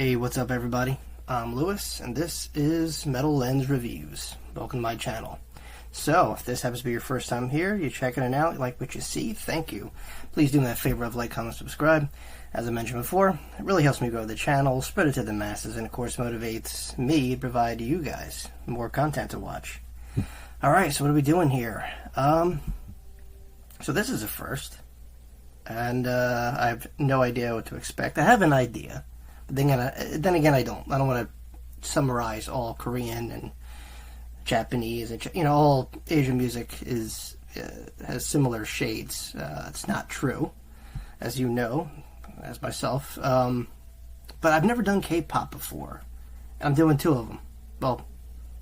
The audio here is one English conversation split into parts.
Hey, what's up everybody? I'm Lewis, and this is Metal Lens Reviews. Welcome to my channel. So, if this happens to be your first time here, you're checking it out, you like what you see, thank you. Please do me that favor of like, comment, subscribe. As I mentioned before, it really helps me grow the channel, spread it to the masses, and of course motivates me to provide you guys more content to watch. Alright, so what are we doing here? So this is a first, and I have no idea what to expect. I have an idea. Then again, I don't want to summarize all Korean and Japanese and all Asian music has similar shades. It's not true, as you know, as myself. But I've never done K-pop before. I'm doing two of them. Well,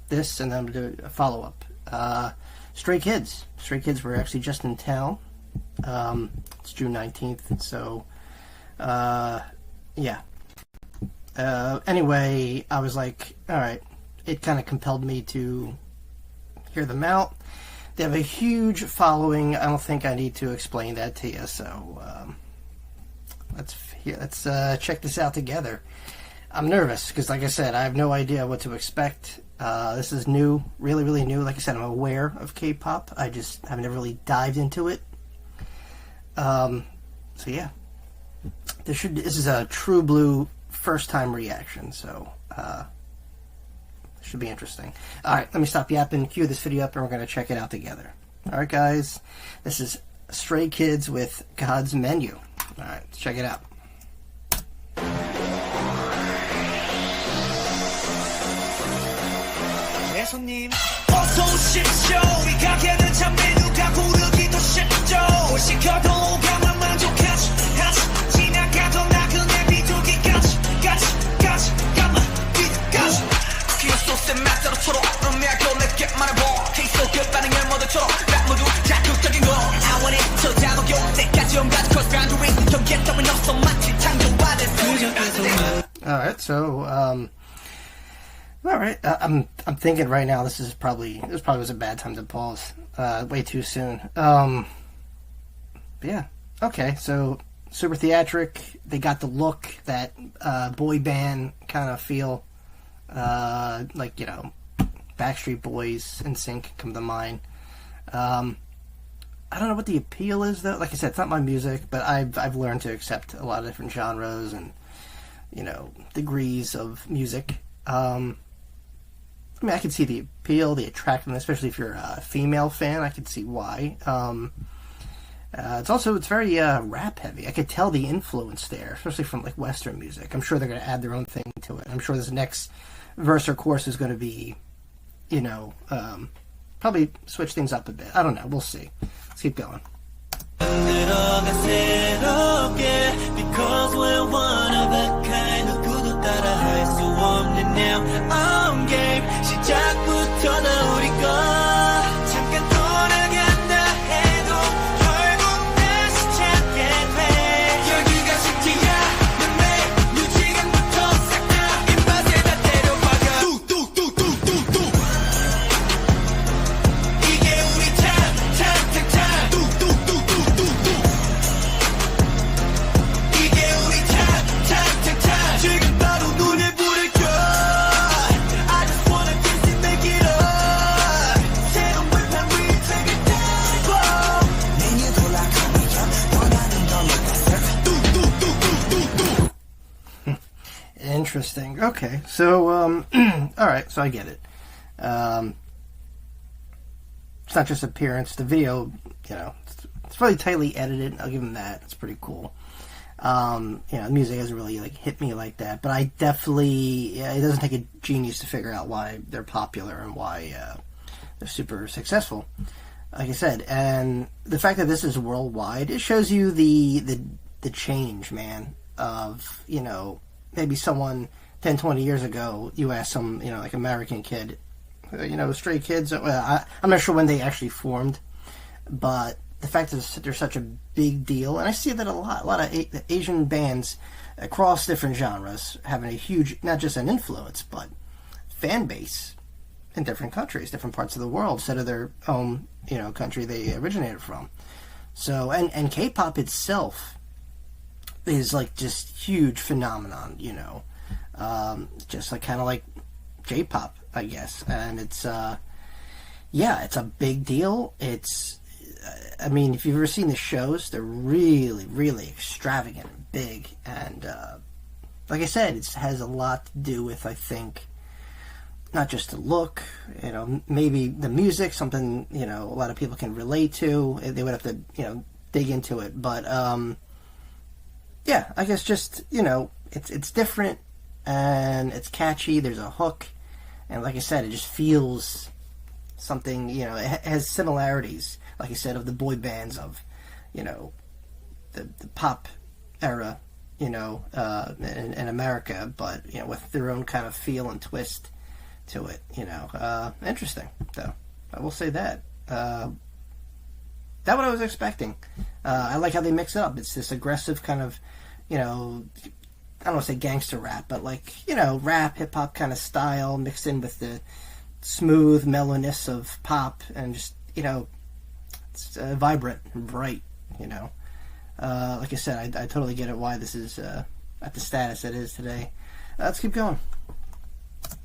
this and then I'm going to do a follow-up. Stray Kids. Stray Kids were actually just in town. It's June 19th, so yeah. Anyway, I was like, alright, it kind of compelled me to hear them out. They have a huge following. I don't think I need to explain that to you, so let's check this out together. I'm nervous, because like I said, I have no idea what to expect. This is new, really, really new. Like I said, I'm aware of K-pop. I just have never really dived into it. So yeah. This is a true blue first time reaction, so should be interesting. Alright, let me stop yapping, cue this video up, and we're going to check it out together. Alright guys, this is Stray Kids with God's Menu. Alright, let's check it out. Alright, so alright, I'm thinking right now this probably was a bad time to pause. Way too soon. Yeah. Okay, so super theatric. They got the look, that boy band kind of feel. Like, Backstreet Boys and NSYNC come to mind. I don't know what the appeal is though. Like I said, it's not my music, but I've learned to accept a lot of different genres and degrees of music. I mean, I can see the appeal, the attractiveness, especially if you're a female fan. I can see why. It's very rap heavy. I could tell the influence there, especially from like Western music. I'm sure they're going to add their own thing to it. I'm sure this next verse or chorus is going to be, probably switch things up a bit. I don't know. We'll see. Let's keep going. Because we're one of a kind. 누구도 따라할 수 없는 now I'm game. 시작부터는 우리 거. 잠깐 돌아간다 해도 결국 다시 찾게 돼. 여기가 시티야. 내 지금부터 싹 다 입맛에 다 때려박아. 뚝뚝뚝뚝뚝뚝. 이게 우리 time. 뚝뚝뚝뚝뚝뚝. 이게 우리 time. 지금 바로 눈에 불을 켜. I just wanna dance and make it up. 새로운 불판 위에 take it down. 메뉴 돌아가면 원하는 걸 다 뚝뚝뚝뚝뚝뚝. Interesting. Okay, so alright, so I get it. It's not just appearance. The video, it's really tightly edited. I'll give them that. It's pretty cool. The music hasn't really hit me like that, but I definitely, it doesn't take a genius to figure out why they're popular and why they're super successful. Like I said, and the fact that this is worldwide, it shows you the change, man, of maybe someone 10, 20 years ago, you ask some like American kid, Stray Kids. I'm not sure when they actually formed, but the fact that they're such a big deal, and I see that a lot of Asian bands across different genres having a huge, not just an influence, but fan base in different countries, different parts of the world, instead of their own, country they originated from. So, and K-pop itself is like just huge phenomenon, just like kind of like J-pop, I guess. And it's yeah, it's a big deal. It's I mean, if you've ever seen the shows, they're really, really extravagant and big. And like I said, it has a lot to do with, I think, not just the look, you know, maybe the music, something, you know, a lot of people can relate to. They would have to, you know, dig into it. But yeah, I guess just, you know, it's different and it's catchy. There's a hook. And like I said, it just feels something, you know, it has similarities, like I said, of the boy bands of, you know, the pop era, you know, in America, but, you know, with their own kind of feel and twist to it, you know. Interesting, though. I will say that. That's what I was expecting. I like how they mix it up. It's this aggressive kind of, you know, I don't want to say gangster rap, but like, you know, rap, hip-hop kind of style mixed in with the smooth mellowness of pop, and just, you know, it's vibrant and bright, you know. Like I said, I totally get it why this is at the status it is today. Let's keep going.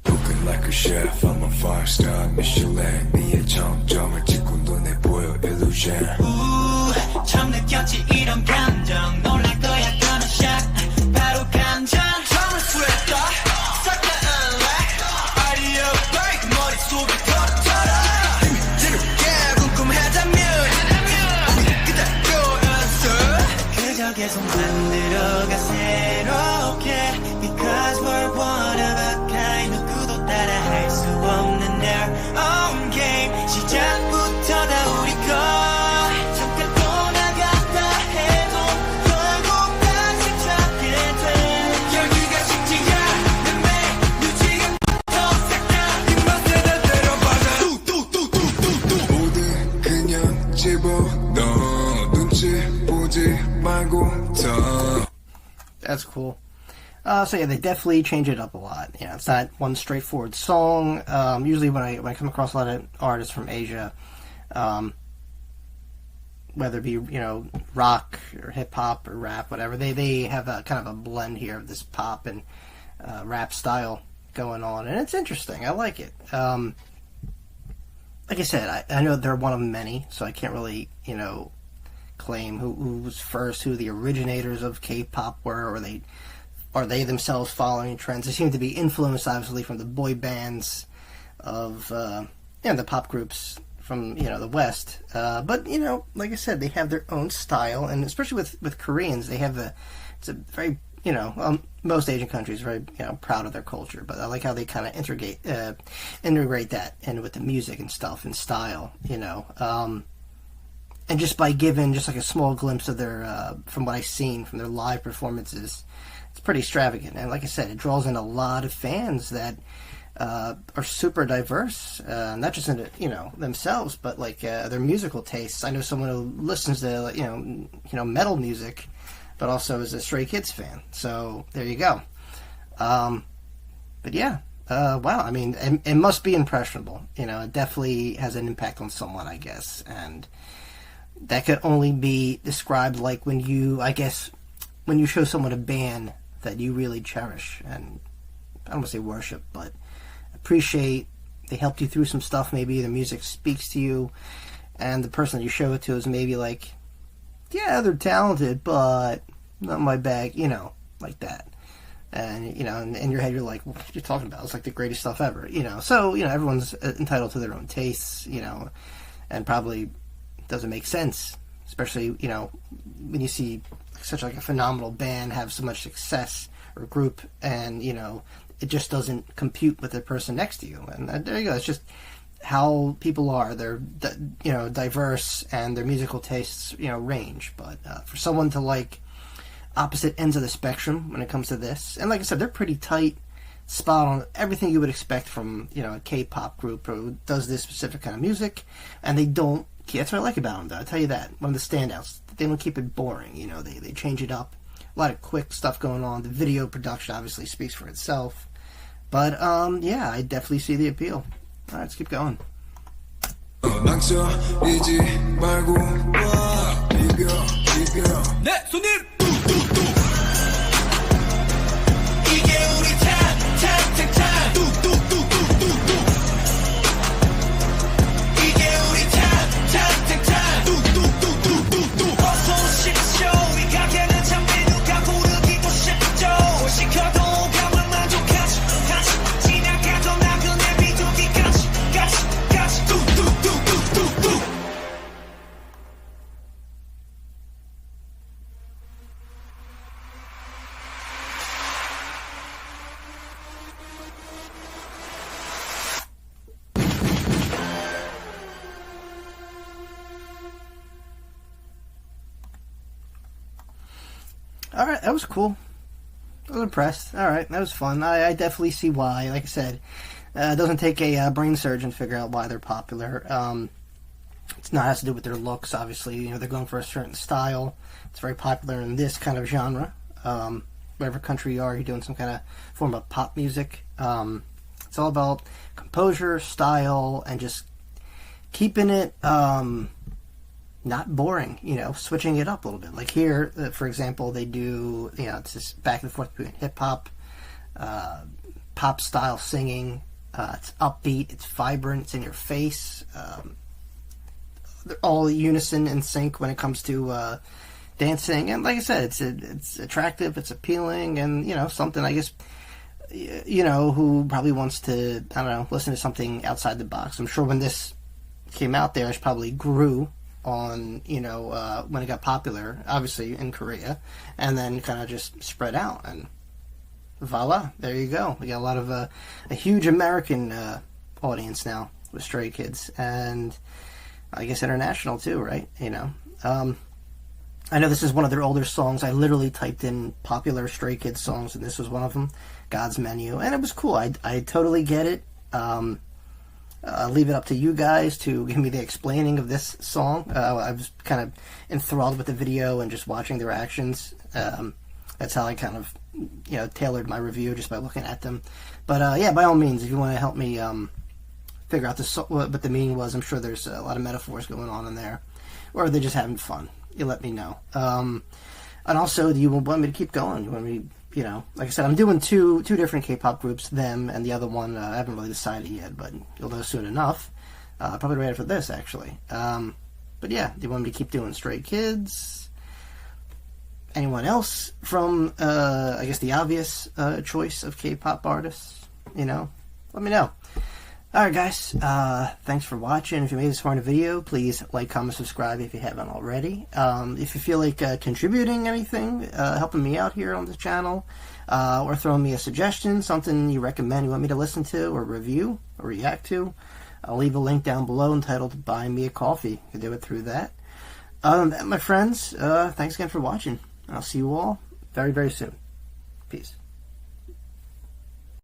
Cooking like a chef, I'm a 5-star Michelin. 네의 정점을 찍고 눈에 보여 illusion. 처음 느꼈지 이런 감정 놀랄 거야 gonna shock 바로 감정 처음을 스웨터 싹 다 unlock audio break 머릿속을 털어털어 지루게 궁금하다면 그대로였어 그저 계속 만들어가 새롭게 because we're one of a kind 누구도 따라 할 수 없는 their own game 시작부터 다 우리 거 잠깐 떠나갔다 해도 결국 다시 찾게 돼 여기가 식지야 내 지금부터 싹 다 입맛에 들어봐라 뚝뚝뚝뚝뚝뚝 모든 그냥 집어넣어 눈치 보지 말고 더. That's cool. So yeah, they definitely change it up a lot. You know, it's not one straightforward song. Usually when I come across a lot of artists from Asia, whether it be, you know, rock or hip hop or rap, whatever, they have a kind of a blend here of this pop and rap style going on, and it's interesting. I like it. Like I said, I know they're one of many, so I can't really, you know, claim who was first, who the originators of K-pop were, or are they themselves following trends. They seem to be influenced, obviously, from the boy bands of, you know, the pop groups from, you know, the West. But, you know, like I said, they have their own style, and especially with Koreans, they have it's a very, you know, most Asian countries are very, you know, proud of their culture, but I like how they kind of integrate that in with the music and stuff and style, you know. And just by giving just like a small glimpse of their, from what I've seen from their live performances, it's pretty extravagant. And like I said, it draws in a lot of fans that are super diverse, not just in, you know, themselves, but like their musical tastes. I know someone who listens to, you know, metal music, but also is a Stray Kids fan. So there you go. But yeah, wow. I mean, it must be impressionable. You know, it definitely has an impact on someone, I guess. And that could only be described like when you show someone a band that you really cherish and I don't want to say worship, but appreciate. They helped you through some stuff. Maybe the music speaks to you, and the person that you show it to is maybe like, yeah, they're talented, but not my bag, you know, like that. And, you know, in your head you're like, what are you talking about? It's like the greatest stuff ever, you know. So, you know, everyone's entitled to their own tastes, you know, and probably doesn't make sense, especially, you know, when you see such like a phenomenal band have so much success or group, and, you know, it just doesn't compute with the person next to you. And there you go. It's just how people are. They're, you know, diverse, and their musical tastes, you know, range. But for someone to like opposite ends of the spectrum when it comes to this, and like I said, they're pretty tight, spot on everything you would expect from, you know, a K-pop group who does this specific kind of music, and they don't. That's what I like about them, though. I'll tell you that. One of the standouts. They don't keep it boring, you know. They change it up. A lot of quick stuff going on. The video production obviously speaks for itself. But, yeah, I definitely see the appeal. All right, let's keep going. 이게 우리 time 뚝뚝뚝뚝뚝뚝 이게 우리 time 뚝뚝뚝뚝뚝뚝 어서 오십시오 이 가게는 참 메뉴가 고르기도 쉽죠 시켜도 가면 만족하지 같이 지나가던 나그네 비둘기까지 같이 뚝뚝뚝뚝뚝뚝 Alright, that was cool. I was impressed. Alright, that was fun. I definitely see why. Like I said, it doesn't take a brain surgeon to figure out why they're popular. It's not has to do with their looks, obviously. You know, they're going for a certain style. It's very popular in this kind of genre. Whatever country you are, you're doing some kind of form of pop music. It's all about composure, style, and just keeping it not boring, you know, switching it up a little bit. Like here, for example, they do, you know, it's just back and forth between hip-hop, pop-style singing. It's upbeat, it's vibrant, it's in your face. They're all unison and sync when it comes to dancing. And like I said, it's attractive, it's appealing, and, you know, something, I guess, you know, who probably wants to, I don't know, listen to something outside the box. I'm sure when this came out there, it probably grew on, you know, when it got popular, obviously in Korea, and then kind of just spread out, and voila, there you go. We got a lot of a huge American audience now with Stray Kids, and I guess international too, right? You know, I know this is one of their older songs. I literally typed in popular Stray Kids songs, and this was one of them, God's Menu, and it was cool. I totally get it. I'll leave it up to you guys to give me the explaining of this song. I was kind of enthralled with the video and just watching the reactions. That's how I kind of, you know, tailored my review, just by looking at them. But yeah, by all means, if you want to help me figure out what the meaning was, I'm sure there's a lot of metaphors going on in there, or they're just having fun. You let me know. And also, do you want me to keep going? You want me, you know, like I said, I'm doing two different K-pop groups, them and the other one. I haven't really decided yet, but you'll know soon enough. Probably right after this, actually. But yeah, do you want me to keep doing Stray Kids? Anyone else from, I guess, the obvious choice of K-pop artists? You know, let me know. Alright guys, thanks for watching. If you made this far in the video, please like, comment, subscribe if you haven't already. If you feel like contributing anything, helping me out here on the channel, or throwing me a suggestion, something you recommend you want me to listen to, or review, or react to, I'll leave a link down below entitled Buy Me a Coffee. You can do it through that. Other than that, my friends, thanks again for watching. I'll see you all very, very soon. Peace.